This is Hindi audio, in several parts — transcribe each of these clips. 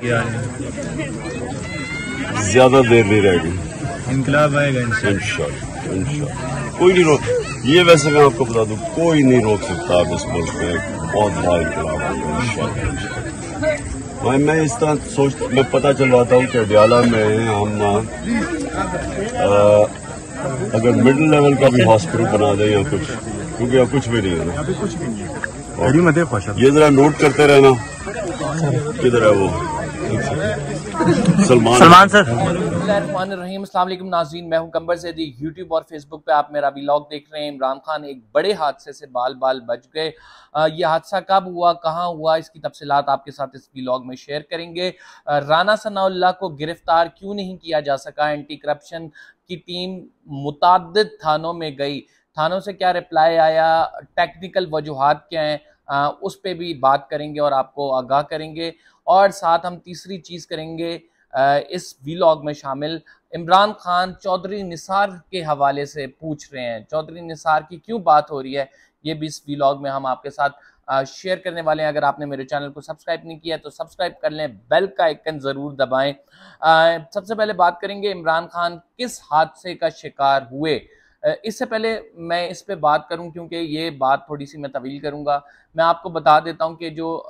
क्या ज्यादा देर नहीं रहेगी, इनकलाब आएगा इंशाल्लाह इंशाल्लाह। कोई नहीं रोक, ये वैसे मैं आपको बता दूं, कोई नहीं रोक सकता अब इस मुल्क में बहुत बड़ा इनकलाब आएगा इंशाल्लाह। भाई मैं इस तरह सोच, मैं पता चलवाता हूँ कि अडियाला में हम अगर मिडिल लेवल का भी हॉस्पिटल बना दें या कुछ, क्योंकि अब कुछ भी नहीं है ना। ये जरा नोट करते रहना, किधर है वो सलमान सर। रहीम अस्सलाम वालेकुम नाज़रीन, मैं हूं कंबर ज़ैदी। यूट्यूब और फेसबुक पे आप मेरा व्लॉग देख रहे हैं। इमरान खान एक बड़े हादसे से बाल बाल बच गए। ये हादसा कब हुआ, कहां हुआ, इसकी तफसीलात आपके साथ इस व्लॉग में शेयर करेंगे। राना सनाउल्लाह को गिरफ्तार क्यों नहीं किया जा सका, एंटी करप्शन की टीम मुताद्दिद थानों में गई, थानों से क्या रिप्लाई आया, टेक्निकल वजूहात क्या हैं, उस पर भी बात करेंगे और आपको आगाह करेंगे। और साथ हम तीसरी चीज़ करेंगे इस व्लॉग में शामिल, इमरान खान चौधरी निसार के हवाले से पूछ रहे हैं, चौधरी निसार की क्यों बात हो रही है, ये भी इस व्लॉग में हम आपके साथ शेयर करने वाले हैं। अगर आपने मेरे चैनल को सब्सक्राइब नहीं किया तो सब्सक्राइब कर लें, बेल का आइकन ज़रूर दबाएं। सबसे पहले बात करेंगे इमरान खान किस हादसे का शिकार हुए। इससे पहले मैं इस पे बात करूं, क्योंकि ये बात थोड़ी सी मैं तवील करूंगा, मैं आपको बता देता हूं कि जो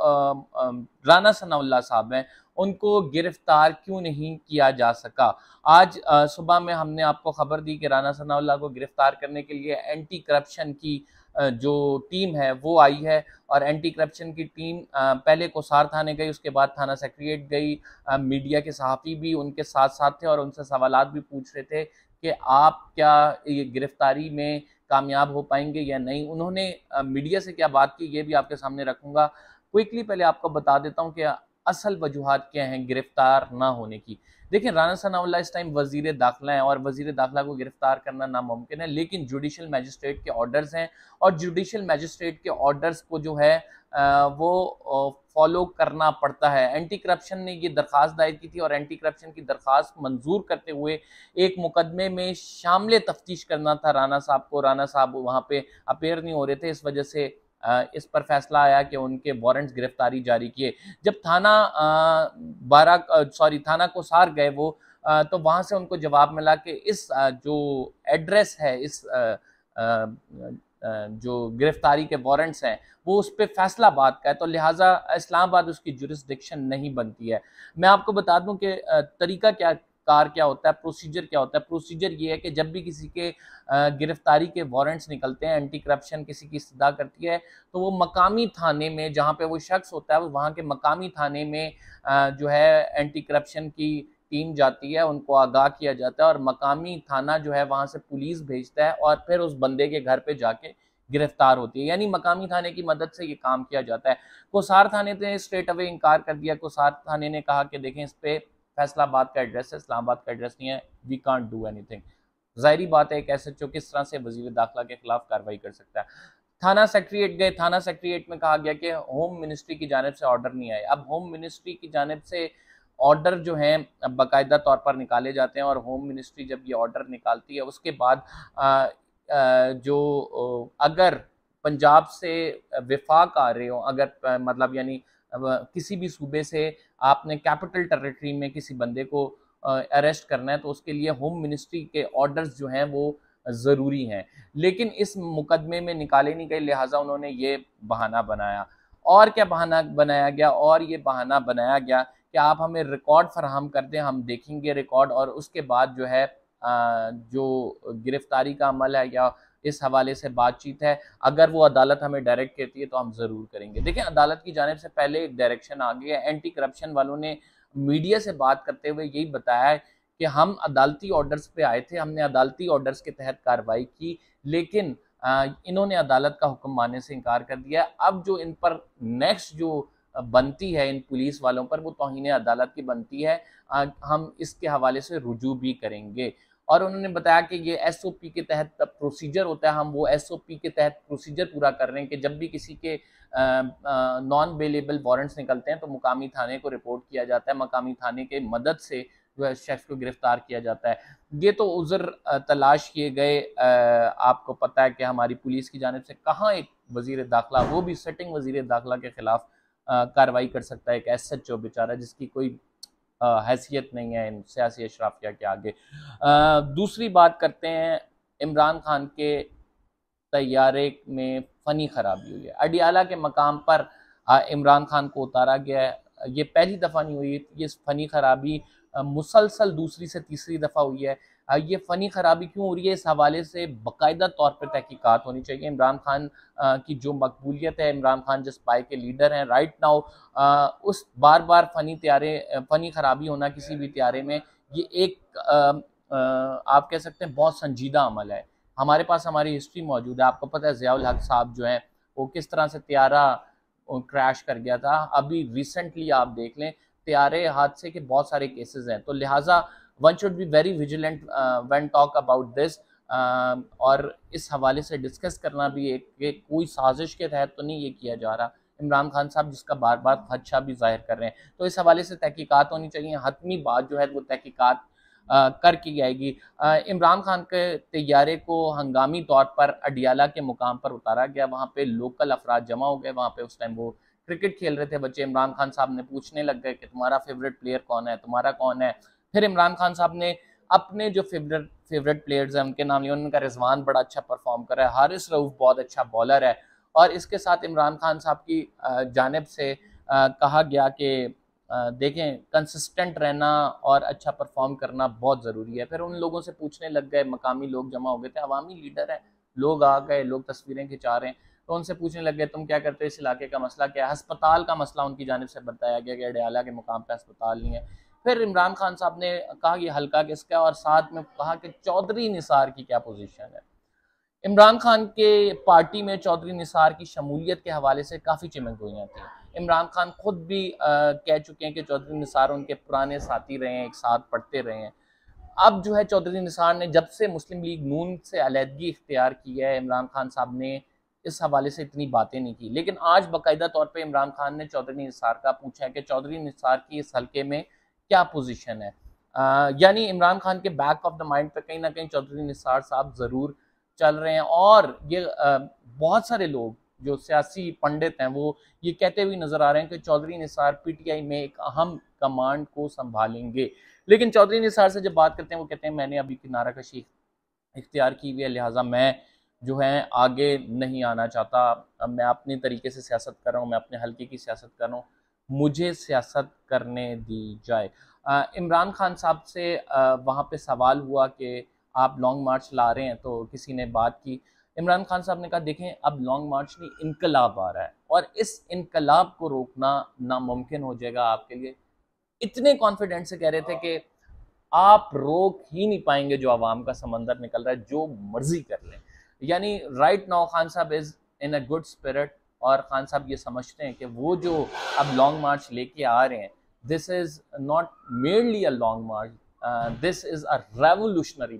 राना सनाउल्लाह साहब हैं उनको गिरफ्तार क्यों नहीं किया जा सका। आज सुबह में हमने आपको खबर दी कि राना सनाउल्लाह को गिरफ्तार करने के लिए एंटी करप्शन की जो टीम है वो आई है, और एंटी करप्शन की टीम पहले कोसार थाने गई, उसके बाद थाना सेक्रेटेरिएट गई। मीडिया के सहाफ़ी भी उनके साथ साथ थे और उनसे सवालात भी पूछ रहे थे कि आप क्या ये गिरफ्तारी में कामयाब हो पाएंगे या नहीं। उन्होंने मीडिया से क्या बात की ये भी आपके सामने रखूंगा। क्विकली पहले आपको बता देता हूं कि असल वजूहात क्या हैं गिरफ्तार ना होने की। देखिए, राना सनाउल्लाह इस टाइम वजीर दाखिला हैं और वजीर दाखिला को गिरफ्तार करना नामुमकिन है, लेकिन जुडिशल मैजिस्ट्रेट के ऑर्डर्स हैं और जुडिशल मैजिस्ट्रेट के ऑर्डर्स को जो है वो फॉलो करना पड़ता है। एंटी करप्शन ने ये दरख्वास्त दायर की थी और एंटी करप्शन की दरख्वास्त मंजूर करते हुए एक मुकदमे में शामिल तफ्तीश करना था राना साहब को। राना साहब वहाँ पे अपेयर नहीं हो रहे थे, इस वजह से इस पर फैसला आया कि उनके वारंट्स गिरफ्तारी जारी किए। जब थाना कोसार गए वो, तो वहाँ से उनको जवाब मिला कि इस जो एड्रेस है, इस जो गिरफ्तारी के वारंट्स हैं वो उस पर फैसलाबाद का है, तो लिहाजा इस्लामाबाद उसकी जुरिस्डिक्शन नहीं बनती है। मैं आपको बता दूं कि तरीका क्या होता है, प्रोसीजर क्या होता है। प्रोसीजर ये है कि जब भी किसी के गिरफ्तारी के वारंट्स निकलते हैं, एंटी करप्शन किसी की इस्तदा करती है, तो वो मकामी थाने में जहाँ पे वो शख्स होता है, वहाँ के मकामी थाने में जो है एंटी करप्शन की टीम जाती है, उनको आगाह किया जाता है और मकामी थाना जो है वहाँ से पुलिस भेजता है और फिर उस बंदे के घर पे जाके गिरफ्तार होती है। यानी मकामी थाने की मदद से ये काम किया जाता है। कोसार थाने ने स्ट्रेट अवे इनकार कर दिया। कोसार थाने ने कहा कि देखें, इस पे फैसलाबाद का एड्रेस है, इस्लामाबाद का एड्रेस नहीं है, वी कांट डू एनीथिंग। जाहिर बात है, एक एसएचओ किस तरह से वजीर दाखिला के खिलाफ कार्रवाई कर सकता है। थाना सेक्रेटेरिएट गए, थाना सेक्रेटेरिएट में कहा गया कि होम मिनिस्ट्री की जानिब से ऑर्डर नहीं आए। अब होम मिनिस्ट्री की जानिब से ऑर्डर जो हैं बाकायदा तौर पर निकाले जाते हैं और होम मिनिस्ट्री जब ये ऑर्डर निकालती है उसके बाद जो अगर पंजाब से विफाक आ रहे हो, अगर मतलब यानी किसी भी सूबे से आपने कैपिटल टेरिटरी में किसी बंदे को अरेस्ट करना है, तो उसके लिए होम मिनिस्ट्री के ऑर्डर्स जो हैं वो ज़रूरी हैं, लेकिन इस मुकदमे में निकाले नहीं गए, लिहाजा उन्होंने ये बहाना बनाया। और क्या बहाना बनाया गया? और ये बहाना बनाया गया कि आप हमें रिकॉर्ड फराहम कर दें, हम देखेंगे रिकॉर्ड और उसके बाद जो है जो गिरफ्तारी का अमल है या इस हवाले से बातचीत है, अगर वो अदालत हमें डायरेक्ट कहती है तो हम ज़रूर करेंगे। देखें, अदालत की जानिब से पहले एक डायरेक्शन आ गया है। एंटी करप्शन वालों ने मीडिया से बात करते हुए यही बताया है कि हम अदालती ऑर्डर्स पे आए थे, हमने अदालती ऑर्डर्स के तहत कार्रवाई की, लेकिन इन्होंने अदालत का हुक्म मानने से इनकार कर दिया। अब जो इन पर नेक्स्ट जो बनती है इन पुलिस वालों पर, वो तौहीन अदालत की बनती है। हम इसके हवाले से रुजू भी करेंगे। और उन्होंने बताया कि ये एसओपी के तहत प्रोसीजर होता है, हम वो एसओपी के तहत प्रोसीजर पूरा कर रहे हैं कि जब भी किसी के नॉन बेलेबल वारंट्स निकलते हैं तो मुकामी थाने को रिपोर्ट किया जाता है, मकामी थाने के मदद से जो है शख्स को गिरफ्तार किया जाता है। ये तो उज़र तलाश किए गए। आपको पता है कि हमारी पुलिस की जानिब से कहाँ एक वज़ीर दाखिला, वो भी सिटिंग वज़ीर दाखिला के खिलाफ कार्रवाई कर सकता है एक एसएचओ बेचारा जिसकी कोई हैसियत नहीं है इन सियासी अशराफिया के आगे। दूसरी बात करते हैं, इमरान खान के तैयारे में फ़नी खराबी हुई है। अडियाला के मकाम पर इमरान खान को उतारा गया है। ये पहली दफ़ा नहीं हुई, ये फ़नी खराबी मुसलसल दूसरी से तीसरी दफ़ा हुई है। ये फ़नी खराबी क्यों हो रही है, इस हवाले से बाकायदा तौर पर तहकीकात होनी चाहिए। इमरान खान की जो मकबूलियत है, इमरान खान जिस पाए के लीडर हैं राइट नाउ, उस बार बार फ़नी खराबी होना किसी भी त्यारे में, ये एक आप कह सकते हैं बहुत संजीदा अमल है। हमारे पास हमारी हिस्ट्री मौजूद है, आपको पता है ज़ियाउल हक साहब जो हैं वो किस तरह से त्यारा क्रैश कर गया था। अभी रिसेंटली आप देख लें, त्यारे हादसे के बहुत सारे केसेस हैं, तो लिहाजा one should be very vigilant when talk about this. और इस हवाले से डिस्कस करना भी एक कोई साजिश के तहत तो नहीं ये किया जा रहा। इमरान खान साहब जिसका बार बार खदशा भी जाहिर कर रहे हैं, तो इस हवाले से तहकीकात होनी चाहिए। हतमी बात जो है वो तहकीकात कर की जाएगी। इमरान खान के तैयारे को हंगामी तौर पर अडियाला के मुकाम पर उतारा गया, वहाँ पे लोकल अफराद जमा हो गए, वहाँ पे उस टाइम वो क्रिकेट खेल रहे थे बच्चे। इमरान खान साहब ने पूछने लग गए कि तुम्हारा फेवरेट प्लेयर कौन है, तुम्हारा कौन है। फिर इमरान खान साहब ने अपने जो फेवरेट प्लेयर्स हैं उनके नाम लिए। उनका रिजवान बड़ा अच्छा परफॉर्म कर रहा है, हारिस रऊफ बहुत अच्छा बॉलर है, और इसके साथ इमरान खान साहब की जानिब से कहा गया कि देखें कंसिस्टेंट रहना और अच्छा परफॉर्म करना बहुत ज़रूरी है। फिर उन लोगों से पूछने लग गए, मकामी लोग जमा हो गए थे, अवामी लीडर हैं, लोग आ गए, लोग तस्वीरें खिंचा रहे हैं, तो उनसे पूछने लग गए तुम क्या करते हो, इस इलाके का मसला क्या है। अस्पताल का मसला उनकी जानिब से बताया गया कि अडियाला के मुकाम पर अस्पताल नहीं है। फिर इमरान खान साहब ने कहा कि हल्का किसका, और साथ में कहा कि चौधरी निसार की क्या पोजीशन है। इमरान खान के पार्टी में चौधरी निसार की शमूलियत के हवाले से काफ़ी चिमक गोइयाँ थी। इमरान खान खुद भी कह चुके हैं कि चौधरी निसार उनके पुराने साथी रहे हैं, एक साथ पढ़ते रहे हैं। अब जो है चौधरी निसार ने जब से मुस्लिम लीग नून से अलहदगी इख्तियार की है, इमरान खान साहब ने इस हवाले से इतनी बातें नहीं की, लेकिन आज बाकायदा तौर पे इमरान खान ने चौधरी निसार का पूछा है कि चौधरी निसार की इस हल्के में क्या पोजीशन है। यानी इमरान खान के बैक ऑफ द माइंड पे कहीं ना कहीं चौधरी निसार साहब ज़रूर चल रहे हैं। और ये बहुत सारे लोग जो सियासी पंडित हैं वो ये कहते हुए नजर आ रहे हैं कि चौधरी निसार पीटीआई में एक अहम कमांड को संभालेंगे। लेकिन चौधरी निसार से जब बात करते हैं वो कहते हैं मैंने अभी किनारा कशी इख्तियार की हुई है, लिहाजा मैं जो है आगे नहीं आना चाहता। अब मैं अपनी तरीके से सियासत कर रहा हूँ, मैं अपने हल्के की सियासत कर रहा हूँ, मुझे सियासत करने दी जाए। इमरान खान साहब से वहाँ पे सवाल हुआ कि आप लॉन्ग मार्च ला रहे हैं, तो किसी ने बात की। इमरान खान साहब ने कहा देखें अब लॉन्ग मार्च नहीं, इनकलाब आ रहा है और इस इनकलाब को रोकना नामुमकिन हो जाएगा आपके लिए। इतने कॉन्फिडेंस से कह रहे थे कि आप रोक ही नहीं पाएंगे जो आवाम का समंदर निकल रहा है, जो मर्जी कर लें। यानी राइट नाउ खान साहब is in a good spirit, और खान साहब ये समझते हैं कि वो जो अब लॉन्ग मार्च लेके आ रहे हैं, this is not merely a long march, this is a revolutionary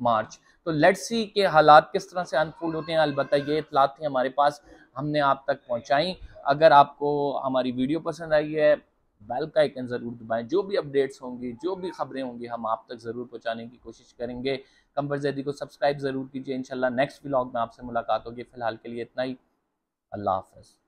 march. तो लेट्स सी के हालात किस तरह से अनफोल्ड होते हैं। अलबत्ता ये इतलात थी हमारे पास, हमने आप तक पहुंचाई। अगर आपको हमारी वीडियो पसंद आई है, बेल का आइकन ज़रूर दबाएं। जो भी अपडेट्स होंगी, जो भी खबरें होंगी, हम आप तक ज़रूर पहुंचाने की कोशिश करेंगे। कंबर ज़ैदी को सब्सक्राइब ज़रूर कीजिए। इंशाल्लाह नेक्स्ट व्लॉग में आपसे मुलाकात होगी। फ़िलहाल के लिए इतना ही। अल्लाह हाफ़िज़।